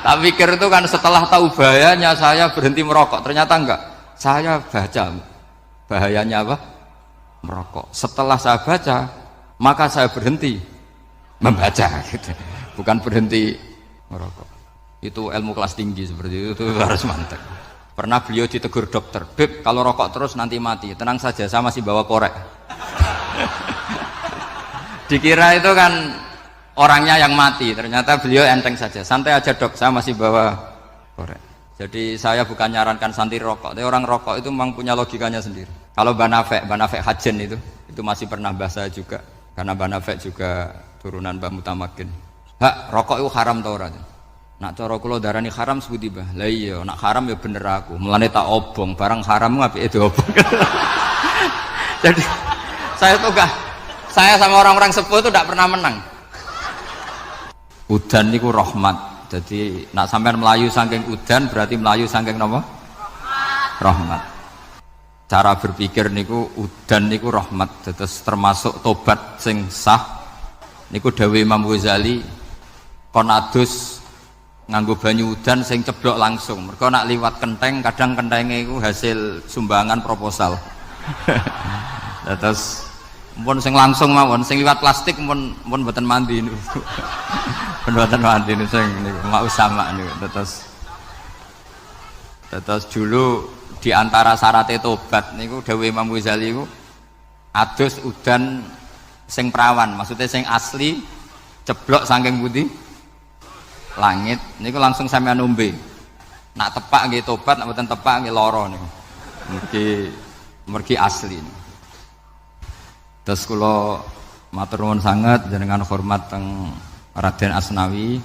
Tak pikir itu kan setelah tahu bahayanya saya berhenti merokok. Ternyata enggak. Saya baca bahayanya apa? Merokok. Setelah saya baca, maka saya berhenti membaca gitu. Bukan berhenti merokok. Itu ilmu kelas tinggi seperti itu harus mantap. Pernah beliau ditegur dokter, "Beb, kalau rokok terus nanti mati." "Tenang saja, saya masih bawa korek." Dikira itu kan orangnya yang mati, ternyata beliau enteng saja. "Santai aja dok, saya masih bawa korek." Jadi saya bukan nyarankan santri rokok, tapi orang rokok itu memang punya logikanya sendiri. Kalau Banafek Hajen itu masih pernah bahas saya juga, karena Banafek juga turunan Mbah Mutamakin. "Hak, rokok itu haram tau ora?" "Nak cara kula darani haram sepundi, Mbah?" "Lah iya, nak haram ya bener aku. Mulane tak obong, barang haram apike diobong." Jadi saya sama orang-orang sepuh itu tidak pernah menang. Udan niku rahmat. Jadi nak sampean melayu saking udan berarti melayu saking napa? Rahmat. Cara berpikir niku udan niku rahmat. Terus termasuk tobat sing sah. Niku dawuh Imam Ghazali kon adus nganggo banyu udan sing ceblok langsung. Mergo nak liwat kenteng kadang kentenge iku hasil sumbangan proposal. Terus pun sing langsung mawon, sing liwat plastik pun mboten mandi niku. Pun mboten mandi niku sing niku mau sama niku. Terus dulu di antara syarat tobat niku dawuh Imam Ghazali niku adus udan sing prawan, maksudnya sing asli ceblok saking putih langit niku langsung sampean ombe. Nak tepak nggih tobat, nak mboten tepak nggih lara niku. Mergi asli niku. Terus kula matur nuwun sangat jenengan hormat teng Raden Asnawi.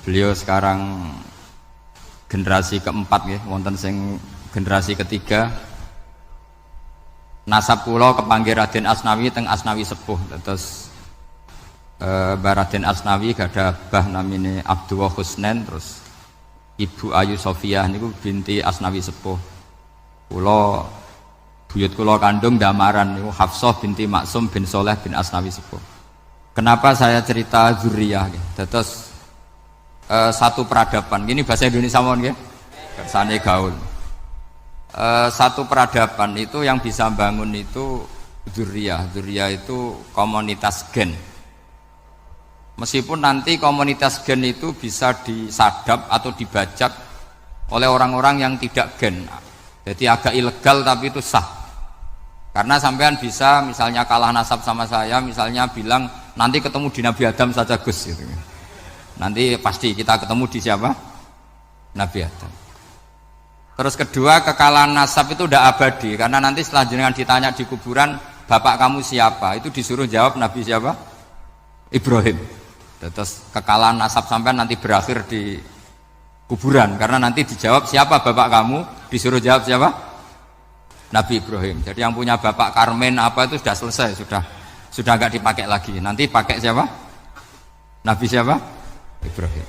Beliau sekarang generasi keempat nggih, wonten sing generasi ketiga. Nasab kula kepanggih Raden Asnawi teng Asnawi sepuh. Terus Mbah Raden Asnawi gadah bah namine Abdullah Husnen, terus Ibu Ayu Sofiah niku binti Asnawi sepuh. Kula buyut kula kandung damaran niku Hafsah binti Maksum bin Soleh bin Asnawi sepuh. Kenapa saya cerita zuriyah nggih? Terus satu peradaban. Gini bahasa Indonesia mawon nggih. Kersane gaul. Satu peradaban itu yang bisa bangun itu zuriyah. Zuriyah itu komunitas gen. Meskipun nanti komunitas gen itu bisa disadap atau dibajak oleh orang-orang yang tidak gen. Jadi agak ilegal tapi itu sah. Karena sampean bisa misalnya kalah nasab sama saya, misalnya bilang nanti ketemu di Nabi Adam saja Gus gitu. Nanti pasti kita ketemu di siapa? Nabi Adam. Terus kedua, kekalahan nasab itu udah abadi, karena nanti setelah jenengan ditanya di kuburan, bapak kamu siapa? Itu disuruh jawab Nabi siapa? Ibrahim. Terus kekalahan nasab sampean nanti berakhir di kuburan, karena nanti dijawab siapa bapak kamu, disuruh jawab siapa? Nabi Ibrahim. Jadi yang punya bapak Karmen apa itu sudah selesai, sudah nggak dipakai lagi. Nanti pakai siapa? Nabi siapa? Ibrahim.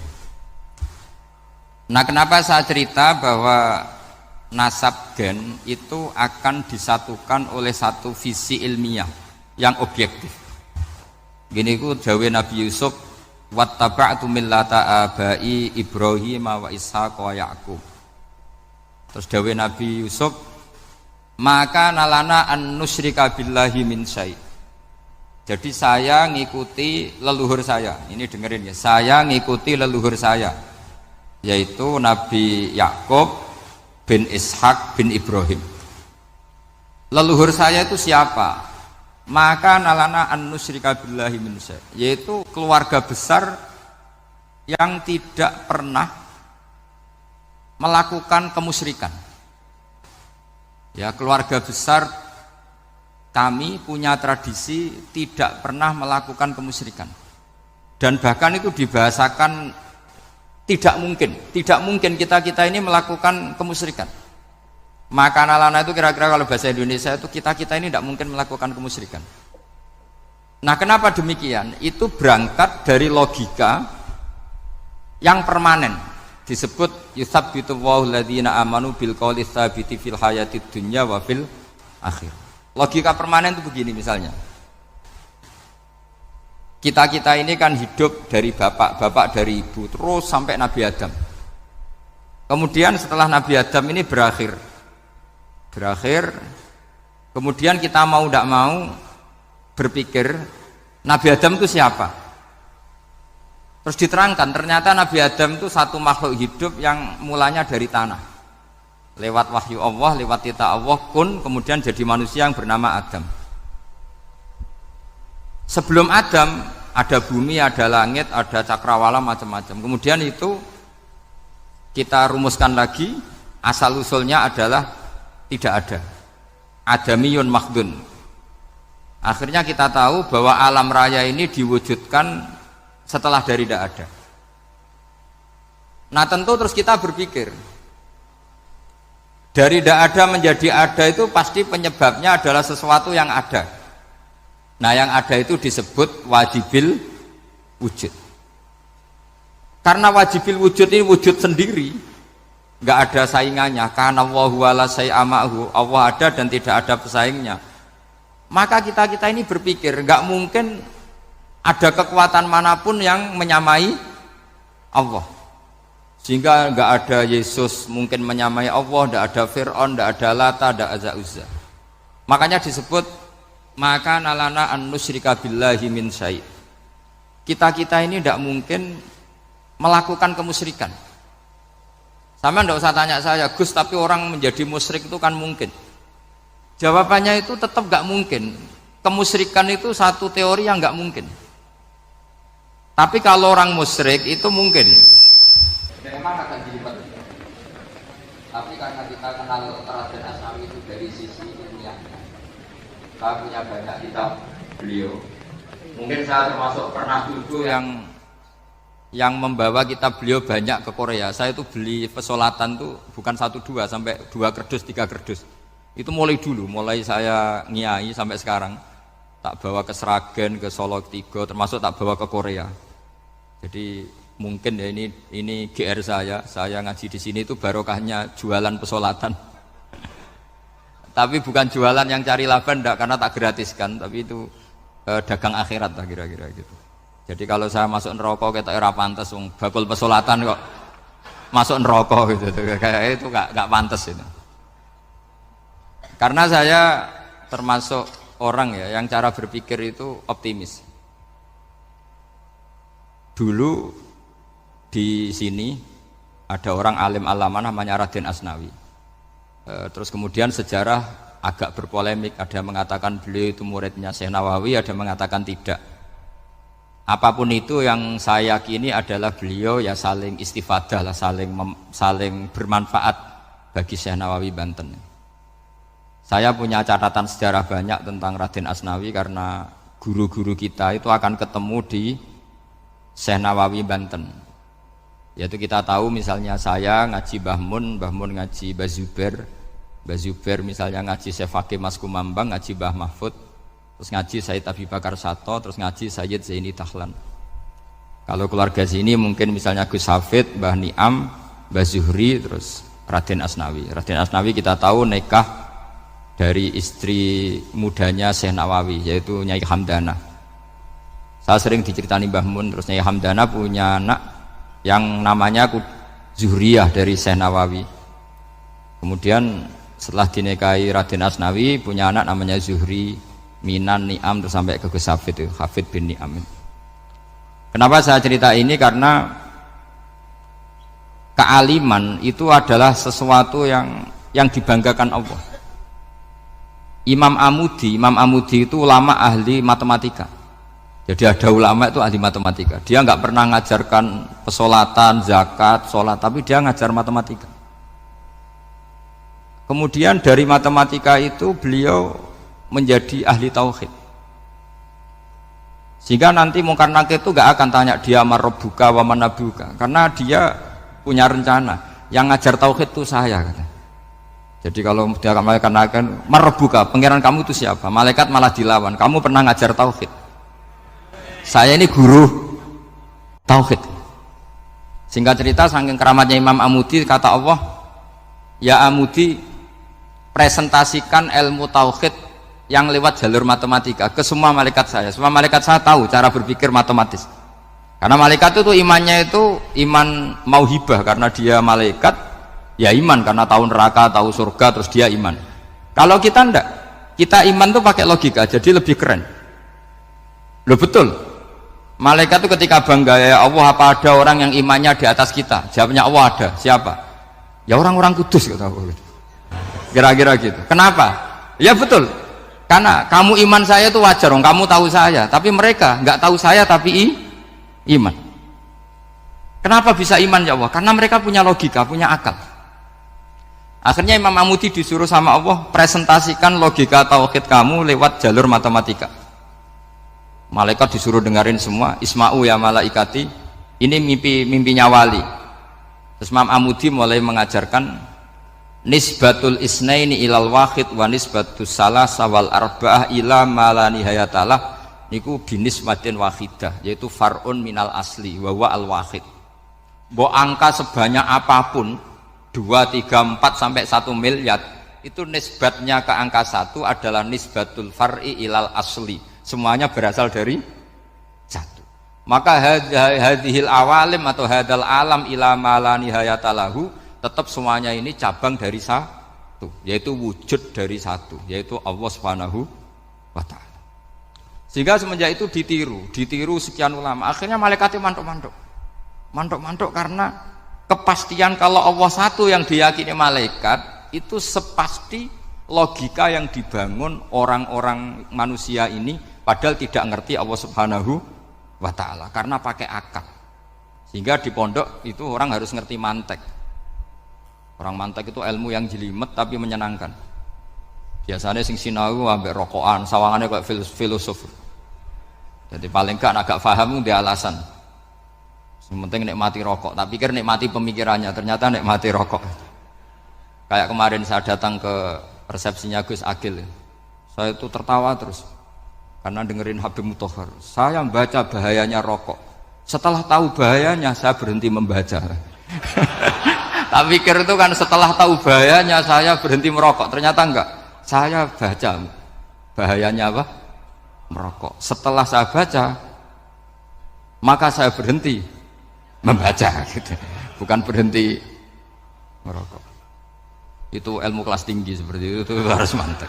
Nah, kenapa saya cerita bahwa nasab gen itu akan disatukan oleh satu visi ilmiah yang objektif. Gini ku dawuh Nabi Yusuf, wattaba'tu millata abai Ibrahim wa Ishaq wa Yaqub. Terus dawuh Nabi Yusuf, maka nalana an nusyrika billahi min syai'. Jadi saya ngikuti leluhur saya. Ini dengerin ya, saya ngikuti leluhur saya, yaitu Nabi Yakub bin Ishak bin Ibrahim. Leluhur saya itu siapa? Maka nalana an nusyrika billahi min syai', yaitu keluarga besar yang tidak pernah melakukan kemusyrikan. Ya, keluarga besar kami punya tradisi tidak pernah melakukan kemusyrikan. Dan bahkan itu dibahasakan tidak mungkin kita ini melakukan kemusyrikan. Maka nalana itu kira-kira kalau bahasa Indonesia itu kita ini tidak mungkin melakukan kemusyrikan. Nah, kenapa demikian? Itu berangkat dari logika yang permanen. Disebut yusabbitu Allahu alladziina amanu bil qouli tsabiti fil hayatid dunya wa fil akhir. Logika permanen itu begini misalnya. Kita-kita ini kan hidup dari bapak, bapak dari ibu, terus sampai Nabi Adam. Kemudian setelah Nabi Adam ini berakhir, kemudian kita mau tidak mau berpikir Nabi Adam itu siapa? Terus diterangkan ternyata Nabi Adam itu satu makhluk hidup yang mulanya dari tanah, lewat wahyu Allah, lewat titah Allah kun, kemudian jadi manusia yang bernama Adam. Sebelum Adam ada bumi, ada langit, ada cakrawala, macam-macam. Kemudian itu kita rumuskan lagi, asal usulnya adalah tidak ada, adamiyun makhdun. Akhirnya kita tahu bahwa alam raya ini diwujudkan setelah dari tidak ada. Nah tentu terus kita berpikir, dari tidak ada menjadi ada itu pasti penyebabnya adalah sesuatu yang ada. Nah yang ada itu disebut wajibil wujud. Karena wajibil wujud ini wujud sendiri, nggak ada saingannya. Karena Allahu wala syai'amahu, Allah ada dan tidak ada pesaingnya. Maka kita ini berpikir nggak mungkin ada kekuatan manapun yang menyamai Allah. Sehingga nggak ada Yesus mungkin menyamai Allah, nggak ada Fir'aun, nggak ada Lata, nggak ada Uzza. Makanya disebut maka nalana an nusyrika billahi min syai'. Kita ini tidak mungkin melakukan kemusyrikan. Sama tidak usah tanya saya, Gus, tapi orang menjadi musyrik itu kan mungkin. Jawabannya itu tetap nggak mungkin. Kemusyrikan itu satu teori yang nggak mungkin. Tapi kalau orang musyrik itu mungkin. Memang akan dilibat. Tapi karena kita kenal Raden Asnawi itu dari sisi ilmiahnya, saya punya banyak kitab beliau. Mungkin saya termasuk pernah dulu yang membawa kitab beliau banyak ke Korea. Saya itu beli pesolatan tuh bukan 1-2 sampai 2 kerdus, 3 kerdus. Itu mulai dulu, mulai saya ngiai sampai sekarang. Tak bawa ke Sragen, ke Solo Tigo, termasuk tak bawa ke Korea. Jadi mungkin ya ini GR saya ngaji di sini itu barokahnya jualan pesolatan. Tapi bukan jualan yang cari laba enggak, karena tak gratiskan, tapi itu dagang akhirat lah kira-kira gitu. Jadi kalau saya masuk neraka kita era pantas, bakul pesolatan kok masuk neraka gitu, kayak itu nggak pantas itu. Karena saya termasuk orang ya yang cara berpikir itu optimis. Dulu di sini ada orang alim alama namanya Raden Asnawi. Terus kemudian sejarah agak berpolemik, ada yang mengatakan beliau itu muridnya Syekh Nawawi, ada yang mengatakan tidak. Apapun itu yang saya yakini adalah beliau ya saling istifadah lah, saling bermanfaat bagi Syekh Nawawi Banten. Saya punya catatan sejarah banyak tentang Raden Asnawi karena guru-guru kita itu akan ketemu di Syekh Nawawi Banten. Yaitu kita tahu misalnya saya ngaji Mbah Mun ngaji Mbah Zubair misalnya ngaji Syekh Fakih Mas Kumambang, ngaji Mbah Mahfud, terus ngaji Sayyid Abi Bakar Sato, terus ngaji Sayyid Zaini Dahlan. Kalau keluarga sini mungkin misalnya Gus Hafid, Mbah Niam, Mbah Zuhri, terus Raden Asnawi. Raden Asnawi kita tahu nikah dari istri mudanya Syekh Nawawi, yaitu Nyai Hamdana. Saya sering diceritani Mbah Mun, terus Nyai Hamdana punya anak yang namanya Zuhriyah dari Syekh Nawawi. Kemudian setelah dinikahi Raden Asnawi punya anak namanya Zuhri, Minan, Niam, terus sampai ke Gus Hafid itu, Hafid bin Niam. Kenapa saya cerita ini? Karena kealiman itu adalah sesuatu yang dibanggakan Allah. Imam Amudi itu ulama ahli matematika. Jadi ada ulama itu ahli matematika. Dia nggak pernah ngajarkan pesolatan, zakat, sholat, tapi dia ngajar matematika. Kemudian dari matematika itu beliau menjadi ahli tauhid. Sehingga nanti Mungkar Nakir itu nggak akan tanya dia marabbuka wa manabuka, karena dia punya rencana. Yang ngajar tauhid itu saya, kata. Jadi kalau dia malaikat Nakir, marabbuka, pangeran kamu itu siapa? Malaikat malah dilawan. Kamu pernah ngajar tauhid? Saya ini guru tauhid. Singkat cerita, saking keramatnya Imam Amudi, kata Allah, ya Amudi, presentasikan ilmu tauhid yang lewat jalur matematika ke semua malaikat saya. Semua malaikat saya tahu cara berpikir matematis. Karena malaikat itu imannya itu iman mauhibah, karena dia malaikat ya iman karena tahu neraka, tahu surga, terus dia iman. Kalau kita enggak, kita iman tuh pakai logika, jadi lebih keren. Loh betul. Malaikat itu ketika bangga, ya Allah, apa ada orang yang imannya di atas kita? Jawabnya Allah ada. Siapa? Ya orang-orang kudus, kata Allah. Kira-kira gitu. Kenapa? Ya betul. Karena kamu iman saya itu wajar, kamu tahu saya, tapi mereka nggak tahu saya tapi iman. Kenapa bisa iman ya Allah? Karena mereka punya logika, punya akal. Akhirnya Imam Amudi disuruh sama Allah presentasikan logika tauhid kamu lewat jalur matematika. Malaikat disuruh dengerin semua, isma'u ya malaikati, ini mimpinya wali. Terus Imam Amudi mulai mengajarkan nisbatul isnaini ilal wahid wa nisbatus salasa wal arba'ah ila ma la nihayatalah, niku binisbatin wahidah, yaitu far'un minal asli wa huwa al wahid. Mbok angka sebanyak apapun 2, 3, 4 sampai 1 miliar itu nisbatnya ke angka 1 adalah nisbatul far'i ilal asli, semuanya berasal dari 1. Maka hadhil awalim atau hadal alam ila ma la nihayatalahu, tetap semuanya ini cabang dari 1, yaitu wujud dari 1, yaitu Allah Subhanahu wa ta'ala. Sehingga semenjak itu ditiru sekian ulama, akhirnya malaikatnya mantuk karena kepastian kalau Allah satu yang diyakini malaikat itu sepasti logika yang dibangun orang-orang manusia ini, padahal tidak ngerti Allah Subhanahu wa ta'ala karena pakai akal. Sehingga di pondok itu orang harus ngerti mantek. Orang mantek itu ilmu yang jelimet tapi menyenangkan. Biasanya sing sinau ambek rokokan, sawangannya kayak filosof. Jadi paling gak agak paham dia alasan. Yang penting nikmati rokok, tak pikir nikmati pemikirannya, ternyata nikmati rokok. Kayak kemarin saya datang ke resepsinya Gus Agil, saya itu tertawa terus karena dengerin Habib Mutahar. Saya membaca bahayanya rokok, setelah tahu bahayanya saya berhenti membaca. Tak pikir itu kan setelah tahu bahayanya saya berhenti merokok, ternyata enggak. Saya baca bahayanya apa? Merokok. Setelah saya baca, maka saya berhenti membaca, gitu. Bukan berhenti merokok. Itu ilmu kelas tinggi seperti itu harus mantap.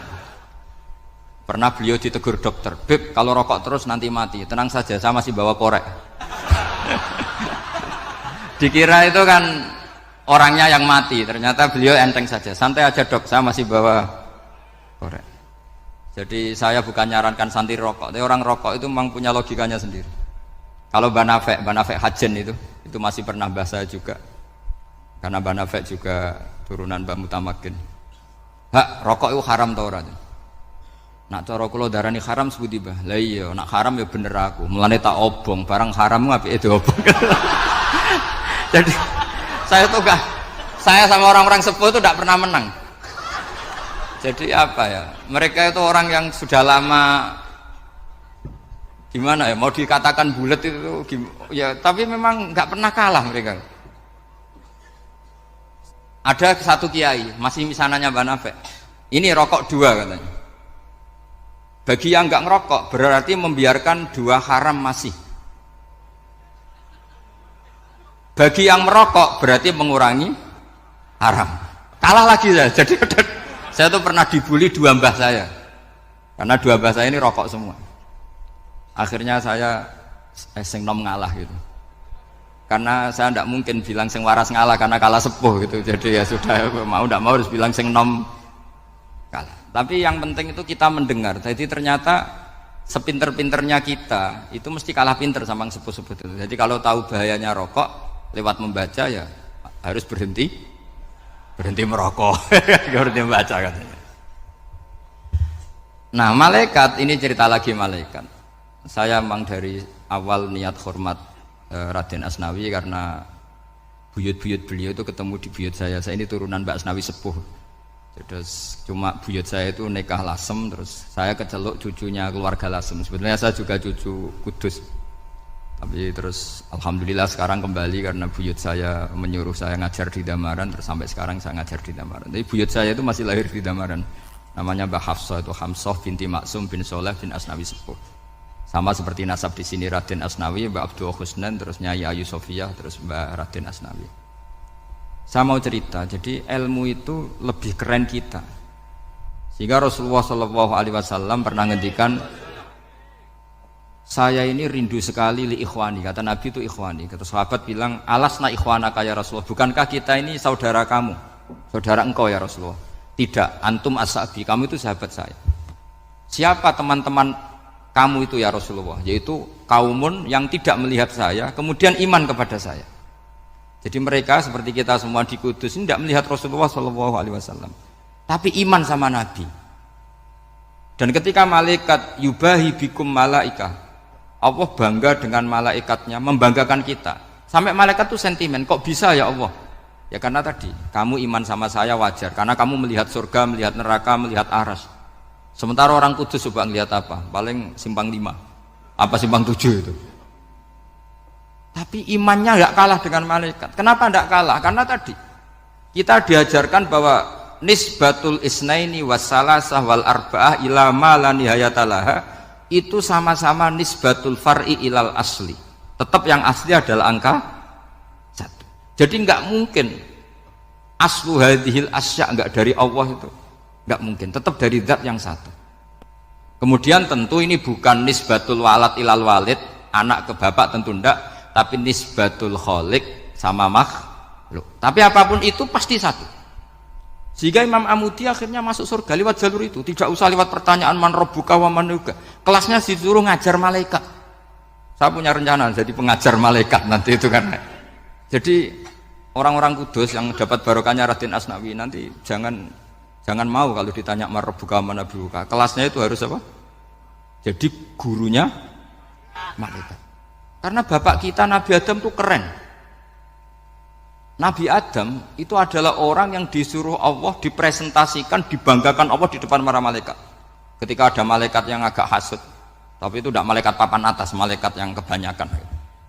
Pernah beliau ditegur dokter, Beb, kalau rokok terus nanti mati. Tenang saja, saya masih bawa korek. Dikira itu kan orangnya yang mati, ternyata beliau enteng saja. Santai aja dok, saya masih bawa korek. Jadi saya bukan nyarankan santai rokok, tapi orang rokok itu memang punya logikanya sendiri. Kalau Banafek Hajen itu masih pernah bahas saya juga, karena Banafek juga turunan Mbah Mutamakin. Hak, rokok itu haram tau ora? Nak cara kula darani haram sebuti bah. Lah iya, nak haram ya bener aku. Mulane tak obong, barang haram apike diobong. Jadi saya sama orang-orang sepuh itu tidak pernah menang. Jadi apa ya? Mereka itu orang yang sudah lama, gimana ya, mau dikatakan bulat itu ya, tapi memang nggak pernah kalah mereka. Ada satu kiai masih misananya Banafek, ini rokok 2 katanya. Bagi yang nggak ngerokok berarti membiarkan 2 haram masih. Bagi yang merokok berarti mengurangi haram. Kalah lagi saya. Jadi saya tuh pernah dibully 2 mbah saya, karena 2 mbah saya ini rokok semua. Akhirnya saya sing nom ngalah gitu, karena saya tidak mungkin bilang sing waras ngalah karena kalah sepuh gitu. Jadi ya sudah, mau tidak mau harus bilang sing nom kalah. Tapi yang penting itu kita mendengar. Jadi ternyata sepinter-pinternya kita itu mesti kalah pinter sama yang sepuh-sepuh itu. Jadi kalau tahu bahayanya rokok lewat membaca ya harus berhenti merokok. Berhenti membaca katanya. Nah malaikat ini cerita lagi malaikat. Saya memang dari awal niat hormat Raden Asnawi karena buyut-buyut beliau itu ketemu di buyut saya. Saya ini turunan Mbak Asnawi sepuh. Terus cuma buyut saya itu nikah Lasem, terus saya keceluk cucunya keluarga Lasem. Sebetulnya saya juga cucu Kudus. Tapi terus alhamdulillah sekarang kembali karena buyut saya menyuruh saya ngajar di Damaran, terus sampai sekarang saya ngajar di Damaran. Tapi buyut saya itu masih lahir di Damaran. Namanya Mbah Hafsah, itu Hamsah binti Maksum bin Soleh bin Asnawi sepuh. Sama seperti nasab di sini Raden Asnawi, Mbah Abdul Husnan, terus Nyai Ayu Sofiyah, terus Mbah Raden Asnawi. Saya mau cerita, jadi ilmu itu lebih keren kita. Sehingga Rasulullah SAW pernah ngendikan, saya ini rindu sekali li ikhwani, kata Nabi itu ikhwani. Kata sahabat bilang, alasna ikhwanaka ya Rasulullah, bukankah kita ini saudara kamu, saudara engkau ya Rasulullah? Tidak, antum ashabi, kamu itu sahabat saya. Siapa teman-teman kamu itu ya Rasulullah? Yaitu kaumun yang tidak melihat saya, kemudian iman kepada saya. Jadi mereka seperti kita semua di Kudus ini tidak melihat Rasulullah SAW, tapi iman sama Nabi. Dan ketika malaikat yubahi bikum malaikah, Allah bangga dengan malaikatnya, membanggakan kita. Sampai malaikat itu sentimen, kok bisa ya Allah? Ya karena tadi, kamu iman sama saya wajar, karena kamu melihat surga, melihat neraka, melihat aras. Sementara orang Kudus coba ngelihat apa? Paling simpang 5, apa simpang 7 itu. Tapi imannya nggak kalah dengan malaikat. Kenapa nggak kalah? Karena tadi kita diajarkan bahwa nisbatul isnaini wassalasah wal arba'ah ila ma la nihayatalaha itu sama-sama nisbatul far'i ilal asli. Tetap yang asli adalah angka 1. Jadi nggak mungkin aslu hadhil asya nggak dari Allah itu, nggak mungkin. Tetap dari zat yang satu. Kemudian tentu ini bukan nisbatul walad ilal walid, anak ke bapak tentu enggak. Tapi nisbatul khaliq sama makhluk. Tapi apapun itu pasti satu. Sehingga Imam Amudi akhirnya masuk surga lewat jalur itu. Tidak usah lewat pertanyaan man rabbuka wa man nuka. Kelasnya disuruh ngajar malaikat. Saya punya rencana jadi pengajar malaikat nanti itu kan. Jadi orang-orang Kudus yang dapat barokahnya Raden Asnawi nanti jangan mau kalau ditanya man rabbuka wa man nuka. Kelasnya itu harus apa? Jadi gurunya malaikat. Karena bapak kita Nabi Adam itu keren. Nabi Adam itu adalah orang yang disuruh Allah dipresentasikan, dibanggakan Allah di depan para malaikat. Ketika ada malaikat yang agak hasut, tapi itu tidak malaikat papan atas, malaikat yang kebanyakan.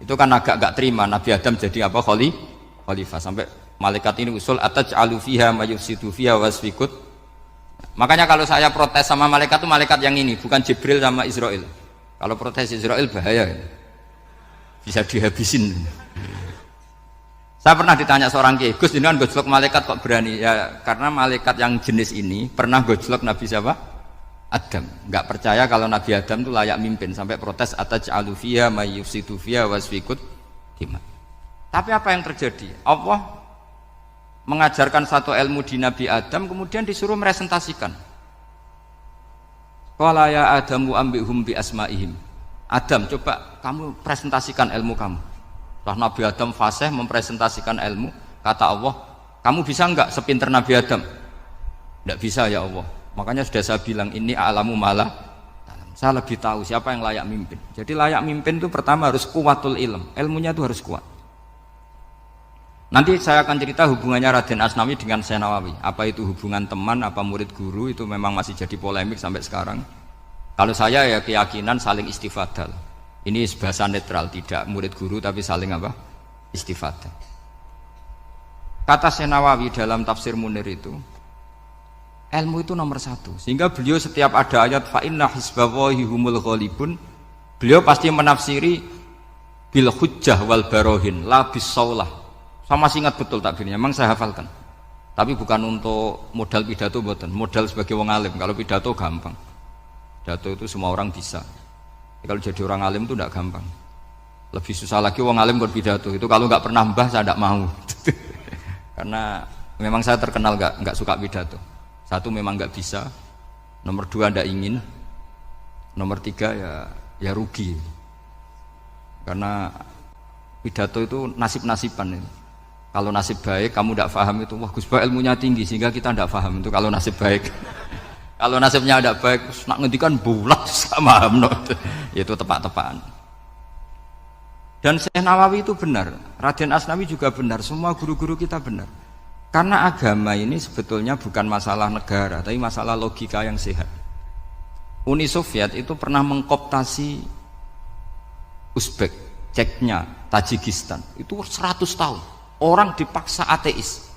Itu kan agak gak terima Nabi Adam jadi apa? Khalifah. Sampai malaikat ini usul ataj'alu fiha ma yufsidu fiha wasfikut. Makanya kalau saya protes sama malaikat itu malaikat yang ini, bukan Jibril sama Israel. Kalau protes Israel bahaya. Bisa dihabisin. Saya pernah ditanya seorang kiai, Gus ini kan gojlok malaikat kok berani? Ya karena malaikat yang jenis ini pernah gojlok Nabi siapa? Adam. Nggak percaya kalau Nabi Adam itu layak mimpin sampai protes ataj'alu fiha may yufsidu fiha wasfikut dima. Tapi apa yang terjadi? Allah mengajarkan satu ilmu di Nabi Adam kemudian disuruh meresentasikan. Qala ya Adamu ambihum bi asmaihim. Adam, coba kamu presentasikan ilmu kamu. Setelah Nabi Adam fasih mempresentasikan ilmu, kata Allah, kamu bisa enggak sepinter Nabi Adam? Enggak bisa ya Allah. Makanya sudah saya bilang ini a'lamu malah. Saya lebih tahu siapa yang layak mimpin. Jadi layak mimpin itu pertama harus kuwatul ilm. Ilmunya itu harus kuat. Nanti saya akan cerita hubungannya Raden Asnawi dengan Syekh Nawawi. Apa itu hubungan teman, apa murid guru, itu memang masih jadi polemik sampai sekarang. Kalau saya ya keyakinan saling istifadah. Ini bahasa netral, tidak murid guru tapi saling apa? Istifadah. Kata Syekh Nawawi dalam tafsir Munir itu, ilmu itu nomor 1. Sehingga beliau setiap ada ayat fa inna hizballahi humul ghalibun, beliau pasti menafsiri bil hujjah wal barohin la bis saulah. Saya masih ingat betul takbirnya, memang saya hafalkan. Tapi bukan untuk modal pidato mboten, modal sebagai wong alim. Kalau pidato gampang. Pidato itu semua orang bisa. Kalau jadi orang alim itu tidak gampang. Lebih susah lagi wong alim berpidato. Itu kalau nggak pernah mbah saya tidak mau. Karena memang saya terkenal nggak suka pidato. Satu memang nggak bisa. Nomor 2 tidak ingin. Nomor 3 ya rugi. Karena pidato itu nasib-nasiban itu. Kalau nasib baik kamu tidak paham itu, wah Gus Ba ilmunya tinggi sehingga kita tidak paham itu kalau nasib baik. Kalau nasibnya ada baik, nak ngendikan bulat sama hamno, itu tepat-tepaan. Dan Syekh Nawawi itu benar, Raden Asnawi juga benar, semua guru-guru kita benar. Karena agama ini sebetulnya bukan masalah negara, tapi masalah logika yang sehat. Uni Soviet itu pernah mengkooptasi Uzbek, Ceknya, Tajikistan, itu 100 tahun. Orang dipaksa ateis.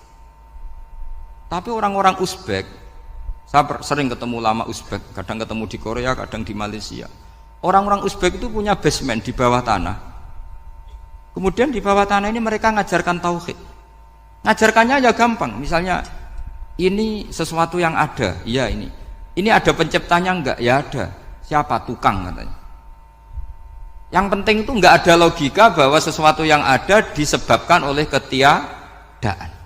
Tapi orang-orang Uzbek Saya sering ketemu ulama Uzbek, kadang ketemu di Korea, kadang di Malaysia. Orang-orang Uzbek itu punya basement di bawah tanah. Kemudian di bawah tanah ini mereka ngajarkan tauhid. Ngajarkannya ya gampang. Misalnya ini sesuatu yang ada, iya ini. Ini ada penciptanya enggak? Ya ada. Siapa? Tukang katanya. Yang penting itu enggak ada logika bahwa sesuatu yang ada disebabkan oleh ketiadaan.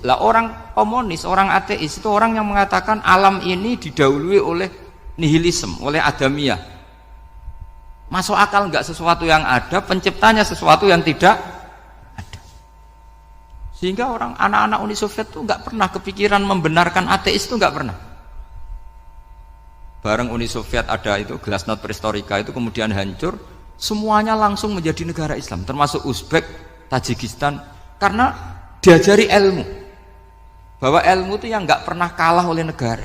Lah orang komunis, orang ateis itu orang yang mengatakan alam ini didahului oleh nihilisme, oleh adamiyah. Masuk akal enggak sesuatu yang ada, penciptanya sesuatu yang tidak ada. Sehingga orang anak-anak Uni Soviet itu enggak pernah kepikiran membenarkan ateis itu enggak pernah. Bareng Uni Soviet ada itu Glasnost Perestroika itu kemudian hancur, semuanya langsung menjadi negara Islam, termasuk Uzbek, Tajikistan, karena diajari ilmu bahwa ilmu itu yang nggak pernah kalah oleh negara.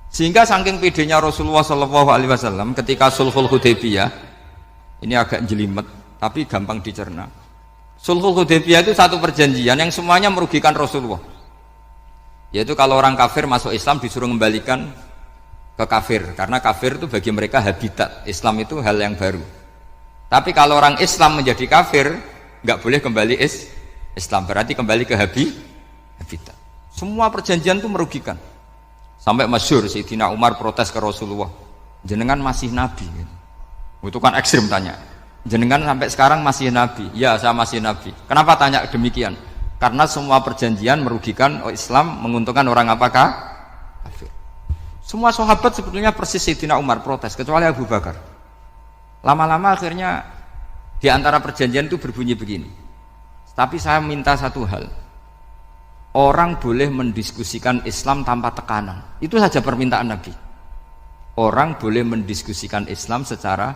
Sehingga saking pedenya Rasulullah SAW ketika Sulhul Hudaybiyah, ini agak jelimet tapi gampang dicerna. Sulhul Hudaybiyah itu satu perjanjian yang semuanya merugikan Rasulullah, yaitu kalau orang kafir masuk Islam disuruh mengembalikan ke kafir, karena kafir itu bagi mereka habitat, Islam itu hal yang baru. Tapi kalau orang Islam menjadi kafir nggak boleh kembali Islam, berarti kembali ke habitat. Semua perjanjian itu merugikan. Sampai masyhur Sayyidina Umar protes ke Rasulullah, jenengan masih nabi. Itu kan ekstrim tanya. Jenengan sampai sekarang masih nabi? Ya, saya masih nabi. Kenapa tanya demikian? Karena semua perjanjian merugikan Islam, menguntungkan orang apakah? Kafir. Semua sahabat sebetulnya persis Sayyidina Umar protes, kecuali Abu Bakar. Lama-lama akhirnya di antara perjanjian itu berbunyi begini. Tapi saya minta satu hal. Orang boleh mendiskusikan Islam tanpa tekanan. Itu saja permintaan Nabi. Orang boleh mendiskusikan Islam secara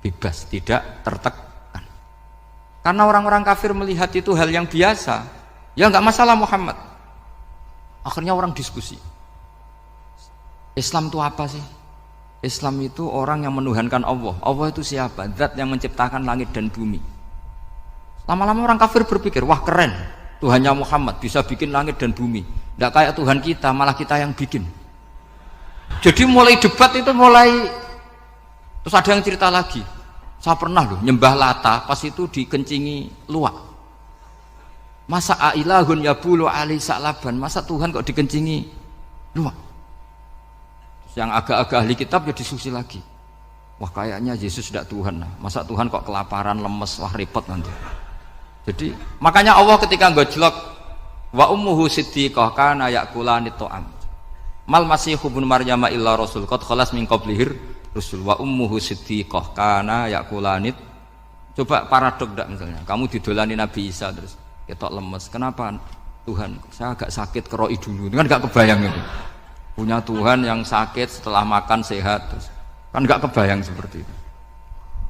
bebas, tidak tertekan. Karena orang-orang kafir melihat itu hal yang biasa. Ya enggak masalah Muhammad. Akhirnya orang diskusi. Islam itu apa sih? Islam itu orang yang menuhankan Allah. Allah itu siapa? Zat yang menciptakan langit dan bumi. Lama-lama orang kafir berpikir, wah keren, Tuhannya Muhammad bisa bikin langit dan bumi. Tidak kayak Tuhan kita, malah kita yang bikin. Jadi mulai debat itu terus ada yang cerita lagi. Saya pernah loh nyembah Lata, pas itu dikencingi luwak. Masa ailahun yabulu ali sa'laban, masa Tuhan kok dikencingi luwak? Yang agak-agak ahli kitab ya diskusi lagi. Wah kayaknya Yesus tidak Tuhan. Masa Tuhan kok kelaparan, lemes, wah repot nanti. Jadi makanya Allah ketika ngojlok wa ummuhu siddiqah kana yakulanit ta'am. Mal masihu ibnu Maryam illa rasul qad khalas min qablihir rusul wa ummuhu siddiqah kana yakulanit. Coba paradok ndak misalnya. Kamu didolani Nabi Isa terus ketok lemes. Kenapa Tuhan? Saya agak sakit keroi dulu. Kan enggak kebayang itu. Punya Tuhan yang sakit setelah makan sehat terus. Kan enggak kebayang seperti itu.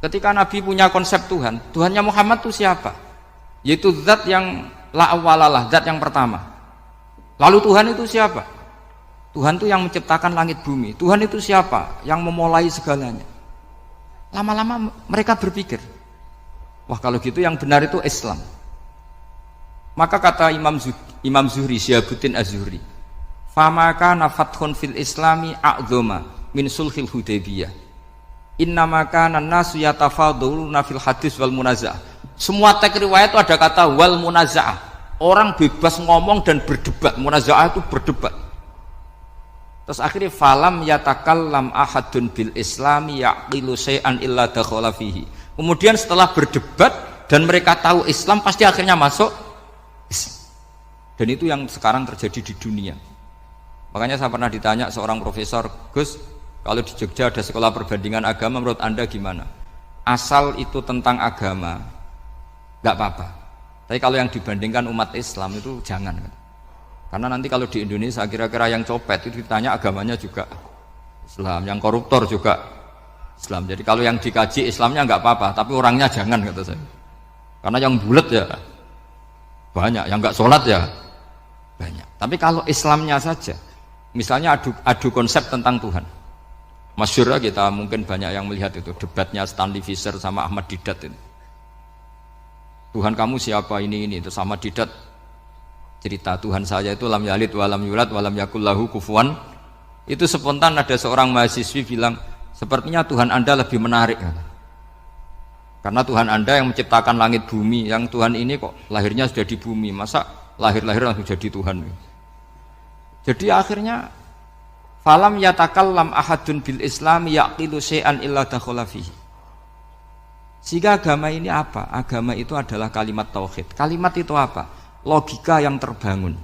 Ketika Nabi punya konsep Tuhan, Tuhannya Muhammad itu siapa? Yaitu zat yang la awalalah, zat yang pertama. Lalu Tuhan itu siapa? Tuhan itu yang menciptakan langit bumi. Tuhan itu siapa? Yang memulai segalanya. Lama-lama mereka berpikir, wah kalau gitu yang benar itu Islam. Maka kata Imam Zuhri, Syihabuddin Az-Zuhri, famaka nafathun fil islami a'zoma min sulhil Hudaybiyah. Innamaka nasu yatafaduluna fil hadis wal munaza'ah. Semua teks riwayat itu ada kata wal munaza'ah. Orang bebas ngomong dan berdebat. Munaza'ah itu berdebat. Terus akhirnya falam yatakallam ahadun bil islami yaqilu syai'an illa dakhala fihi. Kemudian setelah berdebat dan mereka tahu Islam, pasti akhirnya masuk Islam. Dan itu yang sekarang terjadi di dunia. Makanya saya pernah ditanya seorang profesor, Gus, kalau di Jogja ada sekolah perbandingan agama, menurut Anda gimana? Asal itu tentang agama, nggak apa-apa. Tapi kalau yang dibandingkan umat Islam itu jangan. Karena nanti kalau di Indonesia kira-kira yang copet itu ditanya agamanya juga Islam, yang koruptor juga Islam. Jadi kalau yang dikaji Islamnya nggak apa-apa, tapi orangnya jangan, kata saya. Karena yang bulat ya banyak, yang nggak sholat ya banyak. Tapi kalau Islamnya saja, misalnya adu konsep tentang Tuhan. Masyhur kita mungkin banyak yang melihat itu debatnya Stanley Fischer sama Ahmad Didat itu. Tuhan kamu siapa ini itu sama Didat. cerita Tuhan saya itu lam yalid walam yulad walam yakul lahu kufuwan. Itu spontan ada seorang mahasiswi bilang, sepertinya Tuhan Anda lebih menarik. Karena Tuhan Anda yang menciptakan langit bumi, yang Tuhan ini kok lahirnya sudah di bumi, masa lahir-lahir langsung jadi Tuhan. Jadi akhirnya falam yatakallam ahadun bil Islam yaqilu syai'an illa dakhala fihi. Sehingga agama ini apa? Agama itu adalah kalimat tauhid. Kalimat itu apa? Logika yang terbangun.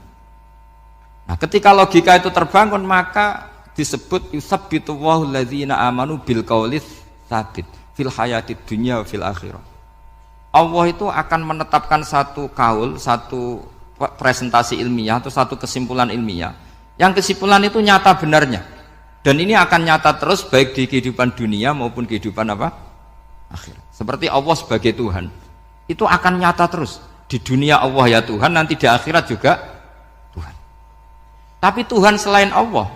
Nah, ketika logika itu terbangun, maka disebut yusabbitu Allahu alladzina amanu bil qaulis tsabit fil hayatid dunya wa fil akhirah. Allah itu akan menetapkan satu kaul, satu presentasi ilmiah atau satu kesimpulan ilmiah. Yang kesimpulan itu nyata benarnya. Dan ini akan nyata terus baik di kehidupan dunia maupun kehidupan apa? Akhirat. Seperti Allah sebagai Tuhan. Itu akan nyata terus. Di dunia Allah ya Tuhan, nanti di akhirat juga Tuhan. Tapi Tuhan selain Allah,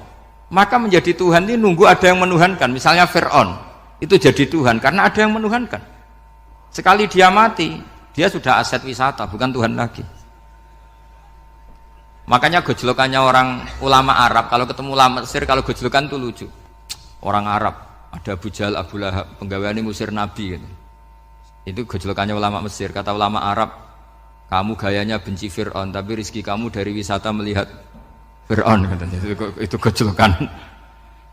maka menjadi Tuhan ini nunggu ada yang menuhankan. Misalnya Fir'aun, itu jadi Tuhan karena ada yang menuhankan. Sekali dia mati, dia sudah aset wisata, bukan Tuhan lagi. Makanya gojlokannya orang ulama Arab, kalau ketemu ulama Mesir, kalau gojlokan itu lucu. Orang Arab, ada Abu Jahal, Abu Lahab, penggaweane musir Nabi gitu. Itu gojlokannya ulama Mesir. Kata ulama Arab, kamu gayanya benci Fir'aun, tapi rizki kamu dari wisata melihat Fir'aun. Itu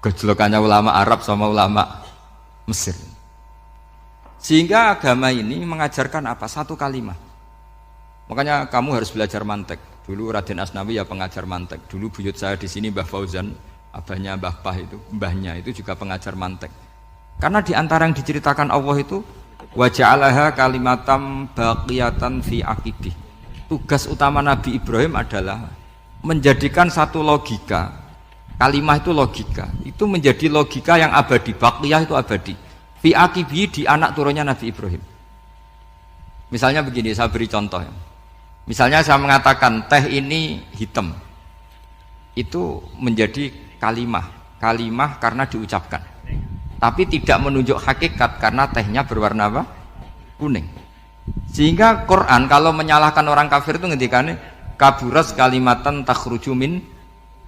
gojlokannya ulama Arab sama ulama Mesir. Sehingga agama ini mengajarkan apa? Satu kalimat. Makanya kamu harus belajar mantek. Dulu Raden Asnawi ya pengajar mantek. Dulu buyut saya di sini Mbah Fauzan, abahnya Mbah Pah itu, mbahnya itu juga pengajar mantek. Karena di antara yang diceritakan Allah itu wa ja'alaha kalimatam baqiyatan fi aqibih. Tugas utama Nabi Ibrahim adalah menjadikan satu logika. Kalimah itu logika. Itu menjadi logika yang abadi. Baqiyah itu abadi. Fi aqibih, di anak turunnya Nabi Ibrahim. Misalnya begini, saya beri contoh ya. Misalnya saya mengatakan teh ini hitam, itu menjadi kalimah karena diucapkan, tapi tidak menunjuk hakikat karena tehnya berwarna apa? Kuning. Sehingga Quran kalau menyalahkan orang kafir itu ngendikane kaburas kalimatan takhruju min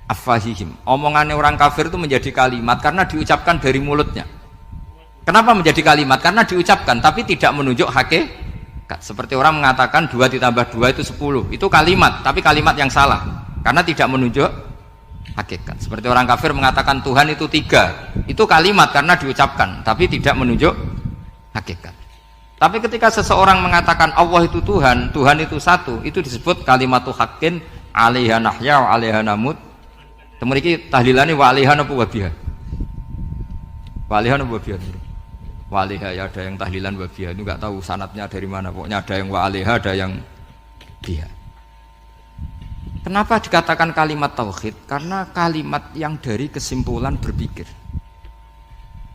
afwahihim. Omongannya orang kafir itu menjadi kalimat karena diucapkan dari mulutnya. Kenapa menjadi kalimat? Karena diucapkan tapi tidak menunjuk hakikat. Seperti orang mengatakan 2 ditambah 2 itu 10. Itu kalimat, tapi kalimat yang salah karena tidak menunjuk hakikat. Seperti orang kafir mengatakan Tuhan itu 3. Itu kalimat karena diucapkan, tapi tidak menunjuk hakikat. Tapi ketika seseorang mengatakan Allah itu Tuhan, Tuhan itu satu, itu disebut kalimatu haqqin 'alaiha nahya wa 'alaiha namut. Temriki tahlilane wa 'alaiha napa wa biha. Wa 'alaiha napa wa biha. Waliha ya, ada yang tahlilan wabiyah, itu nggak tahu sanatnya dari mana, pokoknya ada yang waliha, ada yang biha. Kenapa dikatakan kalimat tauhid? Karena kalimat yang dari kesimpulan berpikir.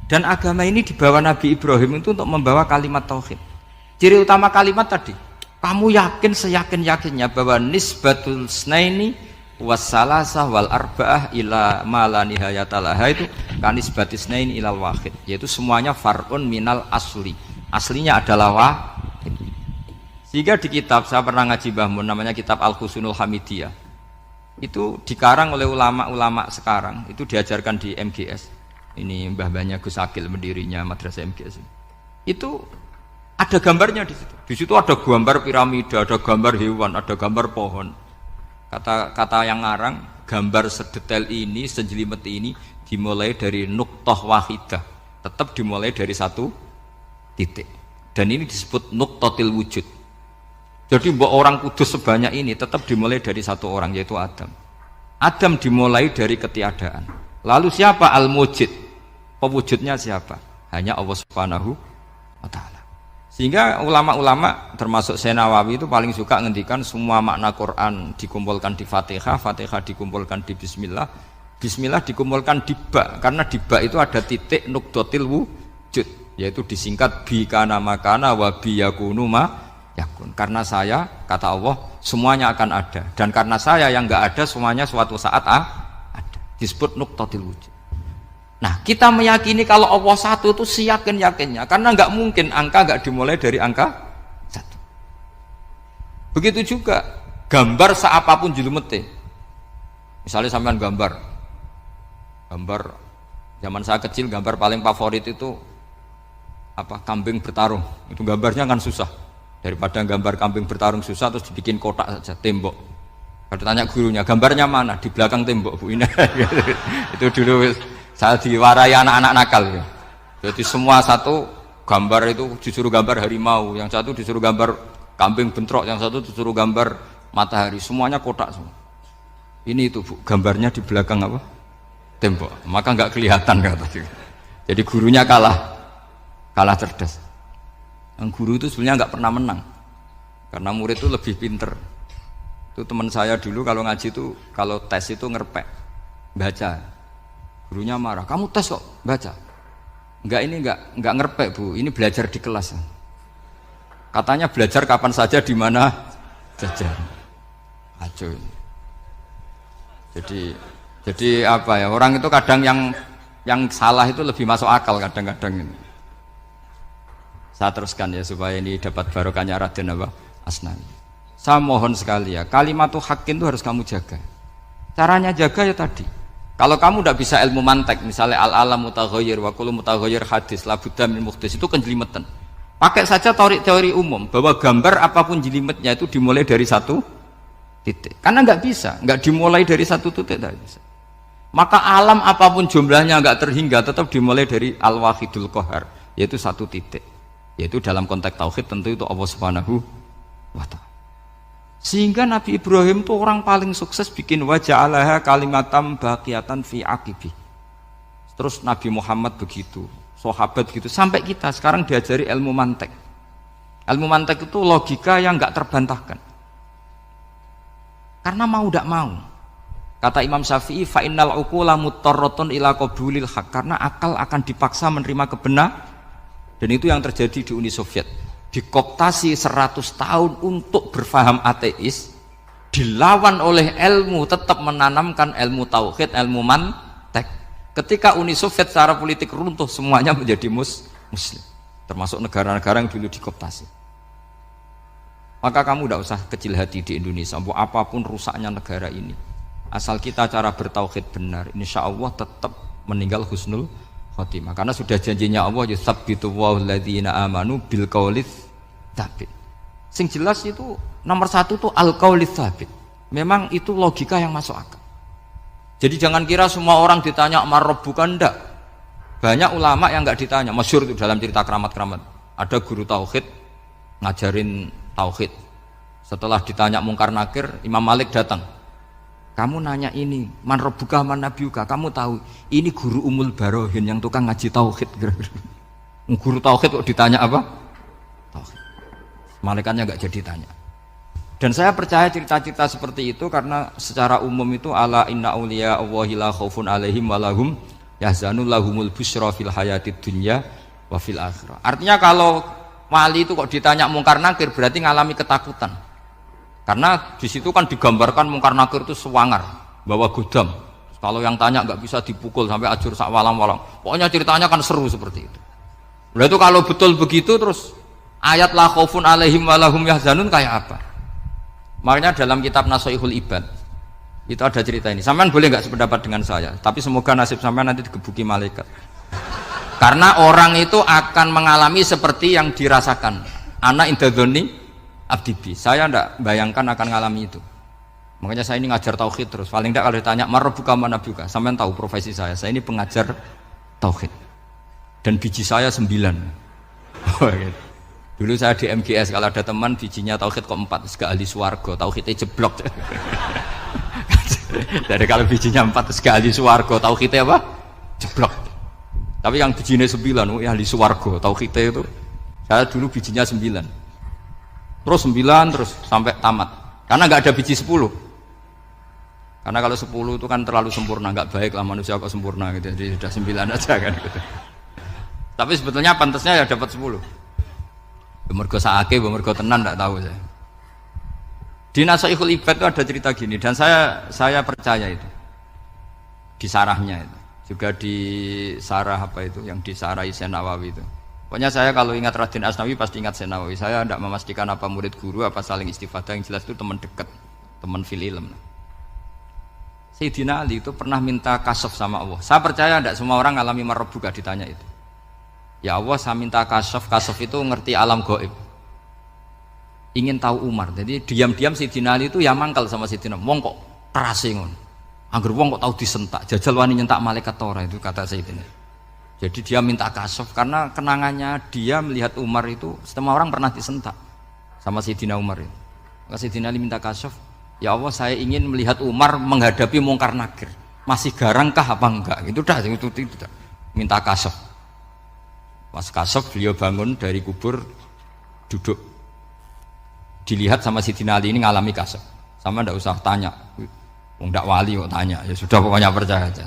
Dan agama ini dibawa Nabi Ibrahim itu untuk membawa kalimat tauhid. Ciri utama kalimat tadi, kamu yakin seyakin-yakinnya bahwa nisbatul snaini wassalasah wal arba'ah ila ma la nihayatalaha itu kanisbati snain ilal wahid, yaitu semuanya far'un minal asli. Aslinya adalah wahid. Sehingga di kitab, saya pernah ngaji Mbah Mun, namanya kitab Al-Husunul Hamidiyah. Itu dikarang oleh ulama-ulama sekarang, itu diajarkan di MGS. Ini mbah-mbahnya Gus Akil, pendirinya madrasah MGS. Itu ada gambarnya di situ. Di situ ada gambar piramida, ada gambar hewan, ada gambar pohon. Kata yang ngarang, gambar sedetail ini, sejelimet ini dimulai dari nuktah wahidah, tetap dimulai dari satu titik. Dan ini disebut nuktatil wujud. Jadi mbok orang kudus sebanyak ini tetap dimulai dari satu orang, yaitu Adam. Adam dimulai dari ketiadaan. Lalu siapa al-mujid? Pewujudnya siapa? Hanya Allah Subhanahu wa ta'ala. Sehingga ulama-ulama termasuk Syekh Nawawi itu paling suka ngendikan semua makna Quran dikumpulkan di Fatihah, Fatihah dikumpulkan di Bismillah, Bismillah dikumpulkan di Ba, karena di Ba itu ada titik nukdotil wujud, yaitu disingkat bi kana makana wa bi yakunu ma yakun. Karena saya, kata Allah, semuanya akan ada, dan karena saya yang enggak ada semuanya suatu saat ada. Disebut nukdotil wujud. Nah, kita meyakini kalau Allah satu itu seyakin-yakinnya, karena nggak mungkin angka nggak dimulai dari angka satu. Begitu juga gambar seapapun julumete. Misalnya sampean gambar zaman saya kecil, gambar paling favorit itu apa, kambing bertarung. Itu gambarnya kan susah, daripada gambar kambing bertarung susah terus dibikin kotak saja, tembok. Kalau tanya gurunya, gambarnya mana? Di belakang tembok Bu. Ini itu dulu saya diwarai anak-anak nakal ya. Jadi semua satu gambar itu disuruh gambar harimau, yang satu disuruh gambar kambing bentrok, yang satu disuruh gambar matahari, semuanya kotak semua. Ini itu Bu, gambarnya di belakang apa? Tembok. Maka nggak kelihatan katanya. Jadi gurunya kalah cerdas. Yang guru itu sebenarnya nggak pernah menang, karena murid itu lebih pinter. Itu teman saya dulu kalau ngaji itu, kalau tes itu ngerpek baca, gurunya marah, kamu tes kok baca? Enggak ngerpek Bu, ini belajar di kelas. Katanya belajar kapan saja di mana saja. Aco. Jadi apa ya, orang itu kadang yang salah itu lebih masuk akal kadang-kadang ini. Saya teruskan ya supaya ini dapat barokahnya Raden Asnawi. Saya mohon sekali ya, kalimatul haqqin itu harus kamu jaga. Caranya jaga ya tadi. Kalau kamu tidak bisa ilmu mantek, misalnya al-alam mutaghayyir wa kullu mutaghayyir hadis la budda min muhdits, itu kenjelimetan. Pakai saja teori umum bahwa gambar apapun jelimetnya itu dimulai dari satu titik. Karena nggak dimulai dari satu titik, tidak bisa. Maka alam apapun jumlahnya nggak terhingga, tetap dimulai dari al-wahidul qahar, yaitu satu titik. Yaitu dalam konteks tauhid tentu itu Allah Subhanahu wa ta'ala. Sehingga Nabi Ibrahim itu orang paling sukses bikin waja'alaha kalimatam baqiyatan fi aqibi. Terus Nabi Muhammad begitu, sahabat begitu, sampai kita sekarang diajari ilmu mantek. Ilmu mantek itu logika yang enggak terbantahkan. Karena mau tidak mau. Kata Imam Syafi'i, fa innal uqula muttarratun ila qabulil haq, karena akal akan dipaksa menerima kebenaran. Dan itu yang terjadi di Uni Soviet. Dikooptasi 100 tahun untuk berfaham ateis, dilawan oleh ilmu, tetap menanamkan ilmu tauhid, ilmu mantek. Ketika Uni Soviet secara politik runtuh, semuanya menjadi muslim, termasuk negara-negara yang dulu dikooptasi. Maka kamu tidak usah kecil hati di Indonesia, apapun rusaknya negara ini, asal kita cara bertauhid benar, insya Allah tetap meninggal husnul khotimah. Karena sudah janjinya Allah, yusabbitu walladzina amanu bil qaulits tsabit. Sing jelas itu nomor satu tuh al qaulits tsabit. Memang itu logika yang masuk akal. Jadi jangan kira semua orang ditanya marabbuka, ndak. Banyak ulama yang enggak ditanya. Masyhur itu dalam cerita keramat-keramat. Ada guru tauhid ngajarin tauhid. Setelah ditanya mungkar nakir, Imam Malik datang. Kamu nanya ini, man rabbuka man nabiyuka, kamu tahu ini guru Umul Barohin yang tukang ngaji tauhid. Guru tauhid kok ditanya apa? Tauhid. Malaikatnya enggak jadi tanya. Dan saya percaya cerita-cerita seperti itu karena secara umum itu ala inna auliya Allahi la khaufun alaihim walahum yahzanun lahumul busyra fil hayatid dunya wa fil akhirah. Artinya kalau wali itu kok ditanya mungkar nakir berarti ngalami ketakutan. Karena di situ kan digambarkan mungkar nakir itu sewangar, bawa godam. Kalau yang tanya nggak bisa dipukul sampai ajur sak walang-walang. Pokoknya ceritanya kan seru seperti itu. Udah itu kalau betul begitu terus ayat la khaufun alaihim walahum yahzanun kayak apa? Makanya dalam kitab Nasoihul Ibad itu ada cerita ini. Sampean boleh nggak sependapat dengan saya, tapi semoga nasib sampean nanti digebuki malaikat. Karena orang itu akan mengalami seperti yang dirasakan. Ana indadzoni abdibi, saya tidak bayangkan akan ngalami itu. Makanya saya ini ngajar tauhid terus. Paling tidak kalau ditanya marabbuka man nabiyuka, sampean tahu profesi saya ini pengajar tauhid. Dan biji saya 9. Dulu saya di MGS, kalau ada teman bijinya tauhid kok 4, segala ahli swarga, tauhidnya jeblok. Dari kalau bijinya 4 segala ahli swarga, tauhidnya apa? Jeblok. Tapi yang bijinya 9, ya ahli swarga, tauhidnya itu. Saya dulu bijinya 9. Terus 9 terus sampai tamat. Karena nggak ada biji 10. Karena kalau 10 itu kan terlalu sempurna, nggak baik lah manusia kok sempurna gitu. Jadi sudah 9 aja kan gitu. Tapi sebetulnya pantasnya ya dapat 10. Mergo saake, mergo tenan enggak tahu saya. Di Nasoihul Ibad itu ada cerita gini dan saya percaya itu. Di sarahnya itu. Juga di sarah apa itu yang disarai Syekh Nawawi itu. Pokoknya saya kalau ingat Raden Asnawi pasti ingat Syekh Nawawi. Saya tidak memastikan apa murid guru apa saling istifadah, yang jelas itu teman dekat. teman fil ilm. Sayyidina Ali itu pernah minta kasyaf sama Allah. Saya percaya tidak semua orang alami marbuka ditanya itu. Ya Allah, saya minta kasyaf. Kasyaf itu ngerti alam gaib. Ingin tahu Umar. Jadi diam-diam Sayyidina Ali itu ya mangkal sama Sayyidina. Wong kok terase ngono. Angger wong kok tahu disentak. Jajal wani nyentak malaikat ora itu kata Sayyidina. Jadi dia minta kasyaf karena kenangannya dia melihat Umar itu semua orang pernah disentak sama Sayyidina Umar itu. Maka Sayyidina Ali minta kasyaf, ya Allah saya ingin melihat Umar menghadapi mungkar nakir. Masih garangkah apa enggak? Itu dah itu minta kasyaf. Pas kasyaf beliau bangun dari kubur duduk. Dilihat sama Sayyidina Ali ini ngalami kasyaf. Sama ndak usah tanya. Wong ndak wali kok tanya. Ya sudah pokoknya percaya aja.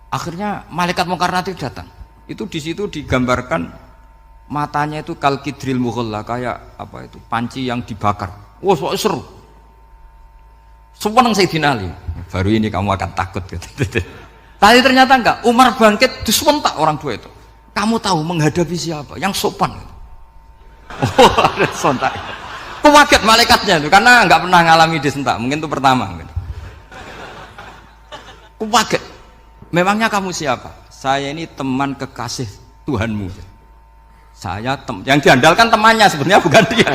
Akhirnya malaikat mungkar nakir datang. Itu di situ digambarkan matanya itu kalkidril mughalla kayak apa itu panci yang dibakar. Wah, wow, seru. Seneng Sayyidina Ali. Baru ini kamu akan takut gitu. Tapi ternyata enggak. Umar bangkit disewentak orang tua itu. Kamu tahu menghadapi siapa? Yang sopan. Oh, ada sontak. Kaget malaikatnya itu karena enggak pernah ngalami disentak. Mungkin itu pertama. Kaget. Memangnya kamu siapa? Saya ini teman kekasih Tuhanmu. Saya yang diandalkan temannya sebenarnya bukan dia.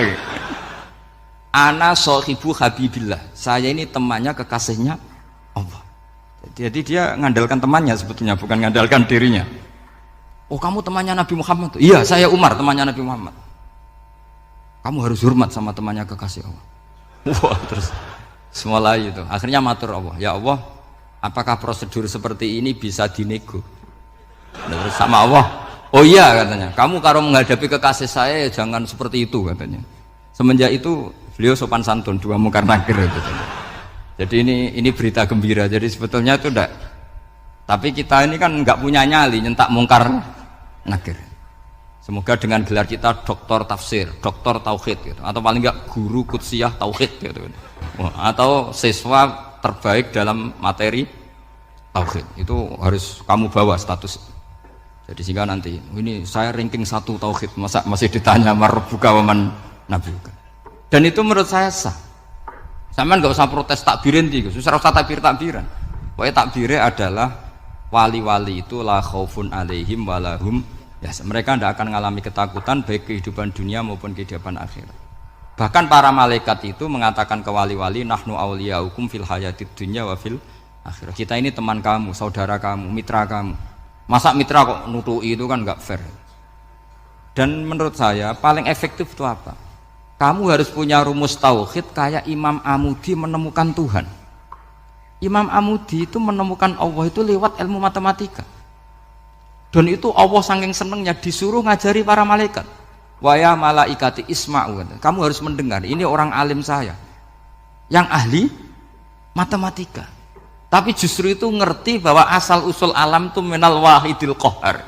Ana sohibu habibillah. Saya ini temannya kekasihnya Allah. Jadi dia ngandalkan temannya sebetulnya bukan ngandalkan dirinya. Oh kamu temannya Nabi Muhammad? Iya saya Umar temannya Nabi Muhammad. Kamu harus hormat sama temannya kekasih Allah. Wah terus mulai itu. Akhirnya matur Allah. Ya Allah. Apakah prosedur seperti ini bisa dinego? Terus sama Allah, oh iya katanya, kamu kalau menghadapi kekasih saya ya jangan seperti itu katanya. Semenjak itu beliau sopan santun, dua mungkar nakir itu. Jadi ini berita gembira. Jadi sebetulnya itu enggak. Tapi kita ini kan enggak punya nyali nyentak mungkar nakir. Semoga dengan gelar kita doktor tafsir, doktor tauhid gitu. Atau paling enggak guru kutsiyah tauhid gitu. Atau siswa terbaik dalam materi tauhid itu harus kamu bawa status. Jadi sehingga nanti ini saya ranking 1 tauhid masa masih ditanya marbuka waman nabuka. Dan itu menurut saya sah. Sampean nggak usah protes takbirin tiga, susah usah takbiran. Pokoknya takbirnya adalah wali-wali itu la khaufun alaihim walahum ya mereka tidak akan mengalami ketakutan baik kehidupan dunia maupun kehidupan akhirat. Bahkan para malaikat itu mengatakan ke wali-wali nahnu awliyaukum fil hayatid dunya wa fil akhirah. Kita ini teman kamu, saudara kamu, mitra kamu. Masa mitra kok nutui itu kan enggak fair. Dan menurut saya paling efektif itu apa? Kamu harus punya rumus tauhid kayak Imam Amudi menemukan Tuhan. Imam Amudi itu menemukan Allah itu lewat ilmu matematika. Dan itu Allah saking senengnya disuruh ngajari para malaikat. Wa ya malaikati isma'u. Kamu harus mendengar, ini orang alim saya yang ahli matematika. Tapi justru itu ngerti bahwa asal usul alam itu minal wahidil qahar.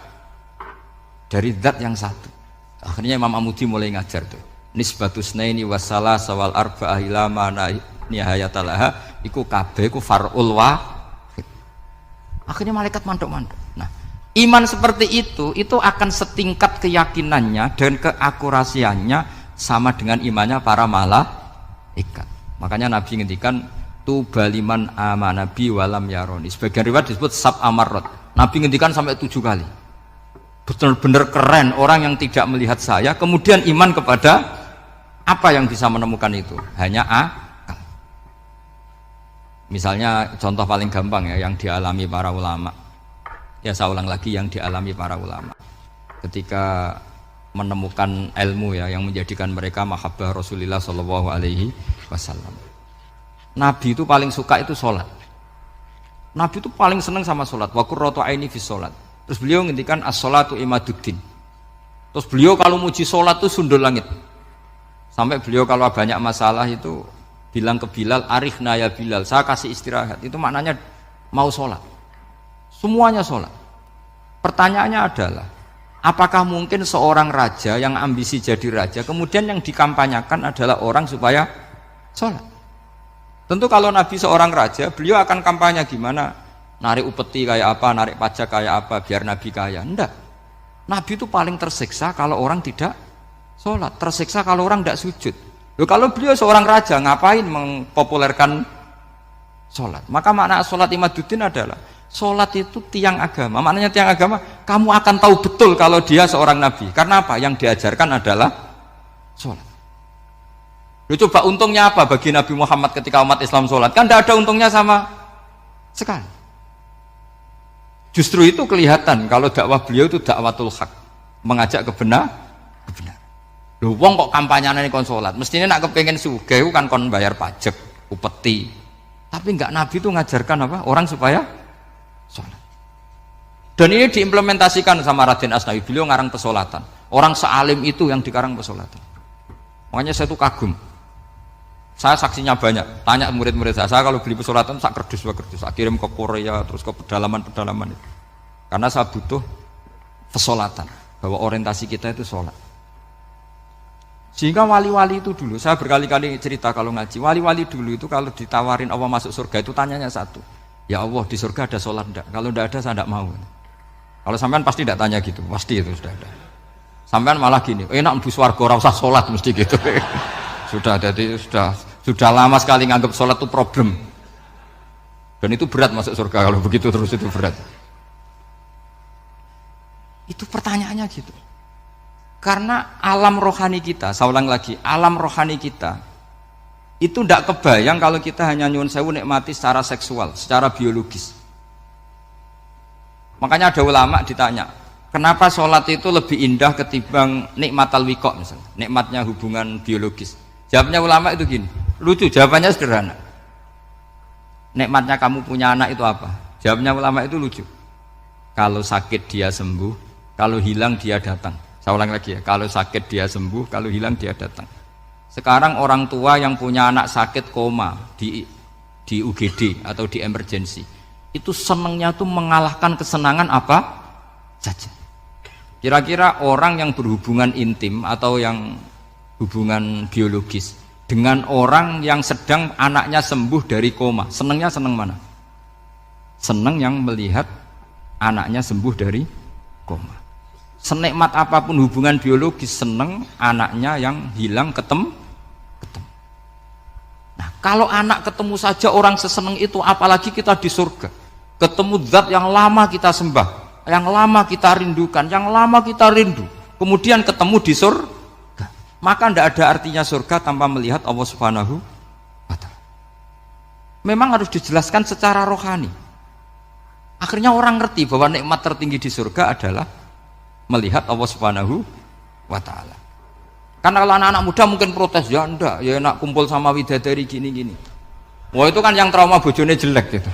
Dari zat yang satu. Akhirnya Imam Amudi mulai ngajar tuh. Nisbatusnaini wassalas wal arba'ah ila ma nihayatalaha iku kabeh iku far'ul wahid. Akhirnya malaikat mandek-mandek. Nah, iman seperti itu akan setingkat keyakinannya dan keakurasiannya sama dengan imannya para malaikat. Makanya Nabi ngendikan tubaliman amanabi walam yaroni. Sebagian riwayat disebut sab amarot. Nabi ngendikan sampai 7 kali. Benar-benar keren orang yang tidak melihat saya kemudian iman kepada apa yang bisa menemukan itu? Hanya akal. Misalnya contoh paling gampang ya yang dialami para ulama. Ya saya ulang lagi yang dialami para ulama ketika menemukan ilmu ya yang menjadikan mereka mahabbah Rasulullah Shallallahu Alaihi Wasallam. Nabi itu paling suka itu sholat. Nabi itu paling senang sama sholat. Wa qurratu aini fi sholat. Terus beliau ngendikan as-sholatu imaduddin. Terus beliau kalau muji sholat itu sundul langit. Sampai beliau kalau banyak masalah itu bilang ke Bilal, arifna ya Bilal, saya kasih istirahat. Itu maknanya mau sholat. Semuanya sholat. Pertanyaannya adalah, apakah mungkin seorang raja yang ambisi jadi raja, kemudian yang dikampanyakan adalah orang supaya sholat? Tentu kalau Nabi seorang raja, beliau akan kampanye gimana? Narik upeti kayak apa, narik pajak kayak apa, biar Nabi kaya. Enggak. Nabi itu paling tersiksa kalau orang tidak sholat, tersiksa kalau orang tidak sujud. Loh, kalau beliau seorang raja ngapain mempopulerkan sholat? Maka makna sholat Imaduddin adalah sholat itu tiang agama. Maknanya tiang agama, kamu akan tahu betul kalau dia seorang nabi. Karena apa? Yang diajarkan adalah sholat. Loh, coba untungnya apa bagi Nabi Muhammad ketika umat Islam sholat? Kan tidak ada untungnya sama sekali. Justru itu kelihatan kalau dakwah beliau itu dakwatul haq, mengajak kebenaran. Loh, wong kok kampanyenya ini kon sholat, mestinya nak kepengen sugih kan kon bayar pajak, upeti. Tapi enggak, Nabi itu ngajarkan apa? Orang supaya sholat. Dan ini diimplementasikan sama Raden Asnawi. Beliau ngarang pesolatan. Orang sealim itu yang dikarang pesolatan. Makanya saya tuh kagum. Saya saksinya banyak. Tanya murid-murid saya kalau beli pesolatan sak kerdus, saya kirim ke Korea, terus ke pedalaman-pedalaman itu. Karena saya butuh pesolatan, bahwa orientasi kita itu sholat. Sehingga wali-wali itu dulu, saya berkali-kali cerita kalau ngaji, wali-wali dulu itu kalau ditawarin Allah masuk surga itu tanyanya satu, ya Allah di surga ada sholat enggak? Kalau enggak ada saya enggak mau. Kalau sampean pasti enggak tanya gitu, pasti itu sudah ada. Sampean malah gini, enak mlebu swarga ora usah sholat mesti gitu. Sudah, jadi sudah lama sekali nganggap sholat itu problem. Dan itu berat masuk surga kalau begitu terus, itu berat. Itu pertanyaannya gitu. Karena alam rohani kita, saya ulang lagi, alam rohani kita itu tidak kebayang kalau kita hanya nyuwun sewu nikmati secara seksual, secara biologis. Makanya ada ulama ditanya, kenapa sholat itu lebih indah ketimbang nikmat al-wiqa misalnya, nikmatnya hubungan biologis. Jawabnya ulama itu gini, lucu, jawabannya sederhana. Nikmatnya kamu punya anak itu apa? Jawabnya ulama itu lucu. Kalau sakit dia sembuh, kalau hilang dia datang. Saya ulang lagi ya, kalau sakit dia sembuh, kalau hilang dia datang. Sekarang orang tua yang punya anak sakit koma di UGD atau di emergency, itu senangnya tuh mengalahkan kesenangan apa saja. Kira-kira orang yang berhubungan intim atau yang hubungan biologis dengan orang yang sedang anaknya sembuh dari koma, senangnya senang mana? Senang yang melihat anaknya sembuh dari koma. Senikmat apapun hubungan biologis, seneng anaknya yang hilang ketemu. Nah, kalau anak ketemu saja orang seseneng itu, apalagi kita di surga, ketemu zat yang lama kita sembah, yang lama kita rindukan, yang lama kita rindu, kemudian ketemu di surga, maka tidak ada artinya surga tanpa melihat Allah Subhanahu wa Ta'ala. Memang harus dijelaskan secara rohani. Akhirnya orang ngerti bahwa nikmat tertinggi di surga adalah melihat Allah Subhanahu wa Ta'ala. Karena kalau anak-anak muda mungkin protes, ya enggak, ya enak kumpul sama widadari gini-gini. Wah, itu kan yang trauma bojone jelek gitu.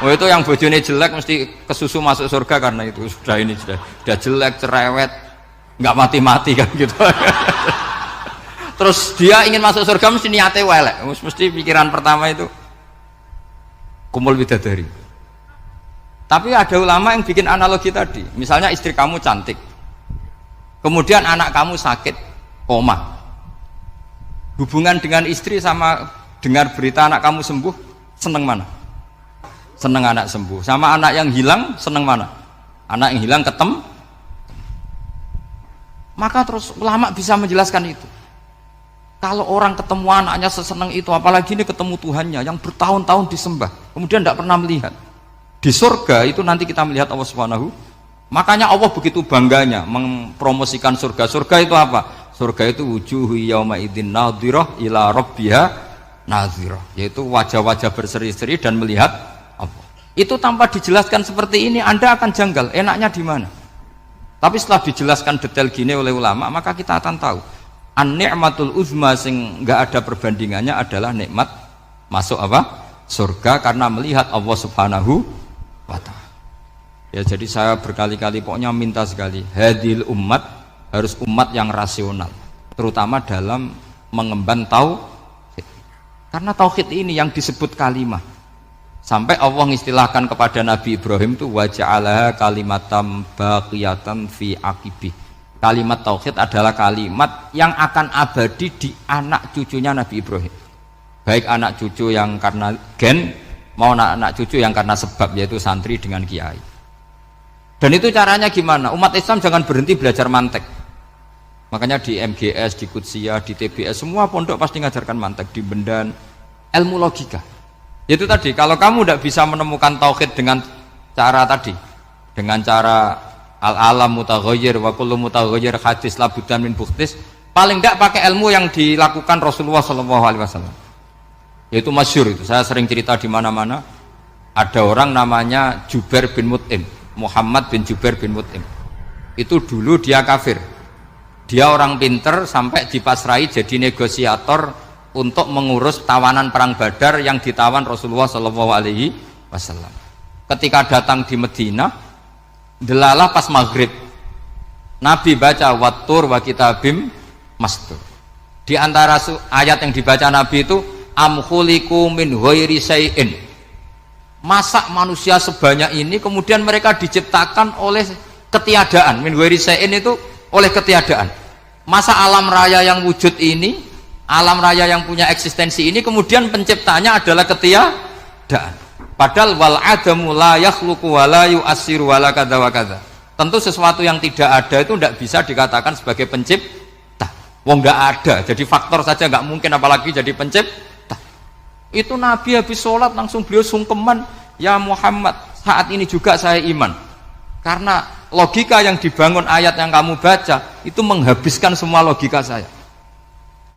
Wah, itu yang bojone jelek mesti kesusu masuk surga karena itu sudah jelek, cerewet, nggak mati-mati kan gitu. Terus dia ingin masuk surga mesti niatnya welek, mesti pikiran pertama itu kumpul widadari. Tapi ada ulama yang bikin analogi tadi, misalnya istri kamu cantik, kemudian anak kamu sakit, koma. Hubungan dengan istri sama dengar berita anak kamu sembuh, seneng mana? Seneng anak sembuh. Sama anak yang hilang, seneng mana? Anak yang hilang ketemu. Maka terus ulama bisa menjelaskan itu. Kalau orang ketemu anaknya seseneng itu, apalagi ini ketemu Tuhannya yang bertahun-tahun disembah, kemudian tidak pernah melihat. Di surga itu nanti kita melihat Allah Subhanahu. Makanya Allah begitu bangganya mempromosikan surga. Surga itu apa? Surga itu wujuhu yauma idzin nadhirah ila rabbiha nadhirah, yaitu wajah-wajah berseri-seri dan melihat Allah. Itu tanpa dijelaskan seperti ini Anda akan janggal, enaknya di mana? Tapi setelah dijelaskan detail gini oleh ulama, maka kita akan tahu an-ni'matul uzma sing enggak ada perbandingannya adalah nikmat masuk apa? Surga karena melihat Allah Subhanahu wa Ta'ala. Ya, jadi saya berkali-kali pokoknya minta sekali, hadil umat harus umat yang rasional, terutama dalam mengemban tauhid. Karena tauhid ini yang disebut kalimah. Sampai Allah mengistilahkan kepada Nabi Ibrahim itu wa ja'alaha kalimatam baqiyatan fi aqibih. Kalimat tauhid adalah kalimat yang akan abadi di anak cucunya Nabi Ibrahim. Baik anak cucu yang karena gen, mau anak cucu yang karena sebab, yaitu santri dengan kiai. Dan itu caranya gimana? Umat Islam jangan berhenti belajar mantek. Makanya di MGS, di Qudsiah, di TBS semua pondok pasti ngajarkan mantek, di Bendan ilmu logika. Itu tadi, kalau kamu tidak bisa menemukan tauhid dengan cara tadi, dengan cara al-alam mutaghayyir wa kullu mutaghayyir hadis la buddan min bukhtis, paling tidak pakai ilmu yang dilakukan Rasulullah SAW. Yaitu masyhur itu, saya sering cerita di mana-mana. Ada orang namanya Jubair bin Mut'im, Muhammad bin Jubair bin Mut'im. Itu dulu dia kafir. Dia orang pinter sampai dipasrai jadi negosiator untuk mengurus tawanan perang Badar yang ditawan Rasulullah SAW. Ketika datang di Medina, delalah pas maghrib, Nabi baca wattur wa kitabim mastur. Di antara ayat yang dibaca Nabi itu am khuliqu min ghairi syai'in. Masa manusia sebanyak ini kemudian mereka diciptakan oleh ketiadaan. Min ghairi syai'in itu oleh ketiadaan. Masa alam raya yang wujud ini, alam raya yang punya eksistensi ini kemudian penciptanya adalah ketiadaan. Padahal wal adamu la yakhluqu wa la yu'assiru wa la kadza wa kadza. Tentu sesuatu yang tidak ada itu tidak bisa dikatakan sebagai pencipta. Wong nggak ada, jadi faktor saja nggak mungkin apalagi jadi pencipta. Itu Nabi habis sholat langsung beliau sungkeman, ya Muhammad, saat ini juga saya iman. Karena logika yang dibangun ayat yang kamu baca itu menghabiskan semua logika saya.